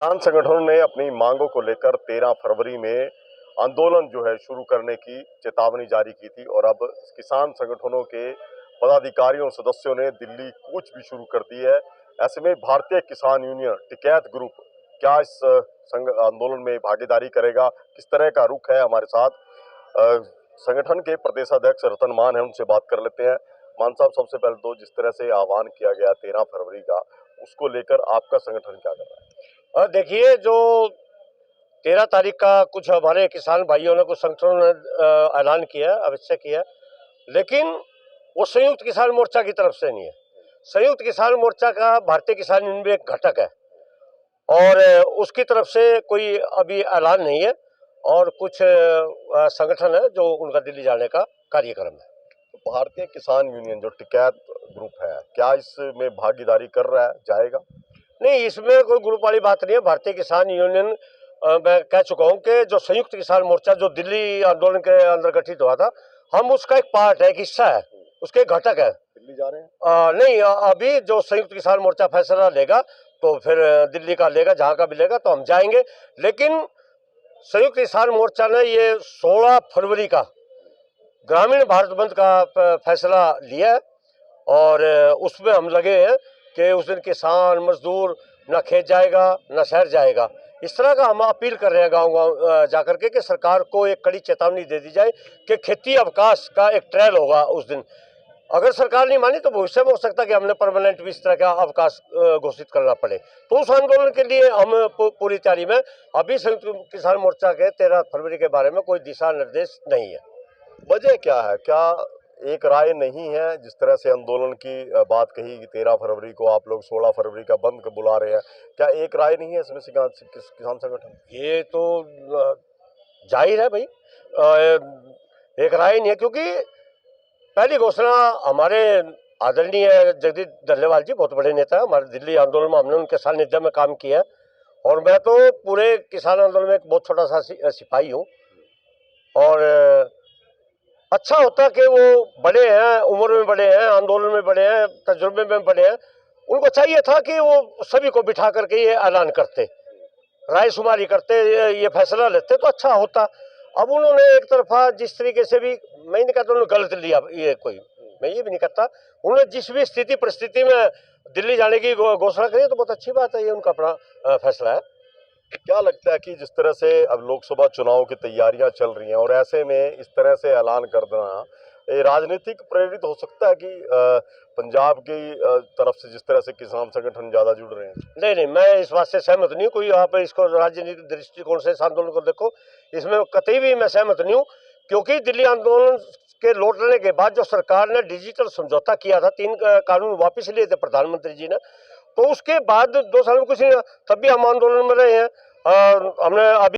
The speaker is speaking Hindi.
किसान संगठनों ने अपनी मांगों को लेकर 13 फरवरी में आंदोलन जो है शुरू करने की चेतावनी जारी की थी और अब किसान संगठनों के पदाधिकारियों और सदस्यों ने दिल्ली कूच भी शुरू कर दी है। ऐसे में भारतीय किसान यूनियन टिकैत ग्रुप क्या इस आंदोलन में भागीदारी करेगा, किस तरह का रुख है? हमारे साथ संगठन के प्रदेशाध्यक्ष रतन मान है, उनसे बात कर लेते हैं। मान साहब, सबसे पहले तो जिस तरह से आह्वान किया गया 13 फरवरी का, उसको लेकर आपका संगठन क्या कर रहा है? और देखिए, जो 13 तारीख का कुछ हमारे किसान भाइयों ने, कुछ संगठनों ने ऐलान किया, अवश्य किया, लेकिन वो संयुक्त किसान मोर्चा की तरफ से नहीं है। संयुक्त किसान मोर्चा का भारतीय किसान यूनियन में एक घटक है और उसकी तरफ से कोई अभी ऐलान नहीं है और कुछ संगठन है जो उनका दिल्ली जाने का कार्यक्रम है। तो भारतीय किसान यूनियन जो टिकैत ग्रुप है, क्या इसमें भागीदारी कर रहा है, जाएगा? नहीं, इसमें कोई ग्रुप वाली बात नहीं है। भारतीय किसान यूनियन, मैं कह चुका हूं कि जो संयुक्त किसान मोर्चा जो दिल्ली आंदोलन के अंदर गठित हुआ था, हम उसका एक पार्ट है, एक हिस्सा है, उसके एक घटक है। दिल्ली जा रहे हैं? नहीं, अभी जो संयुक्त किसान मोर्चा फैसला लेगा तो फिर दिल्ली का लेगा, जहां का भी लेगा तो हम जाएंगे। लेकिन संयुक्त किसान मोर्चा ने ये 16 फरवरी का ग्रामीण भारत बंद का फैसला लिया है और उसमें हम लगे हैं कि उस दिन किसान मजदूर न खेत जाएगा न शहर जाएगा। इस तरह का हम अपील कर रहे हैं गांव गांव जाकर के कि सरकार को एक कड़ी चेतावनी दे दी जाए कि खेती अवकाश का एक ट्रायल होगा उस दिन। अगर सरकार नहीं मानी तो भविष्य में हो सकता है कि हमने परमानेंट भी इस तरह का अवकाश घोषित करना पड़े। तो उस आंदोलन के लिए हम पूरी तैयारी में। अभी संयुक्त किसान मोर्चा के 13 फरवरी के बारे में कोई दिशा निर्देश नहीं है। वजह क्या है? क्या एक राय नहीं है? जिस तरह से आंदोलन की बात कही कि 13 फरवरी को आप लोग 16 फरवरी का बंद को बुला रहे हैं, क्या एक राय नहीं है इसमें किसान संगठन? ये तो जाहिर है भाई, एक राय नहीं है, क्योंकि पहली घोषणा हमारे आदरणीय जगदीश डल्लेवाल जी बहुत बड़े नेता है, हमारे दिल्ली आंदोलन में हमने उनके सानिध्य में काम किया है और मैं तो पूरे किसान आंदोलन में एक बहुत छोटा सा सिपाही हूँ। और अच्छा होता कि वो बड़े हैं, उम्र में बड़े हैं, आंदोलन में बड़े हैं, तजुर्बे में बड़े हैं, उनको चाहिए था कि वो सभी को बिठा करके ये ऐलान करते, रायशुमारी करते, ये फैसला लेते तो अच्छा होता। अब उन्होंने एक तरफा जिस तरीके से भी, मैं नहीं कहता उन्होंने गलत लिया, ये कोई, मैं ये भी नहीं कहता, उन्होंने जिस भी स्थिति परिस्थिति में दिल्ली जाने की घोषणा करी तो बहुत अच्छी बात है, ये उनका अपना फैसला है। क्या लगता है कि जिस तरह से अब लोकसभा चुनाव की तैयारियां चल रही हैं और ऐसे में इस तरह से ऐलान कर देना, ये राजनीतिक प्रेरित हो सकता है कि पंजाब की तरफ से जिस तरह से किसान संगठन ज्यादा जुड़ रहे हैं? नहीं नहीं, मैं इस बात से सहमत नहीं हूँ। कोई आप इसको राजनीतिक दृष्टिकोण से इस आंदोलन को देखो, इसमें कतई भी मैं सहमत नहीं हूँ, क्योंकि दिल्ली आंदोलन के लौटने के बाद जो सरकार ने डिजिटल समझौता किया था, 3 कानून वापस लिए थे प्रधानमंत्री जी ने, तो उसके बाद 2 साल में कुछ नहीं, तब भी हम आंदोलन में रहे हैं। हमने अभी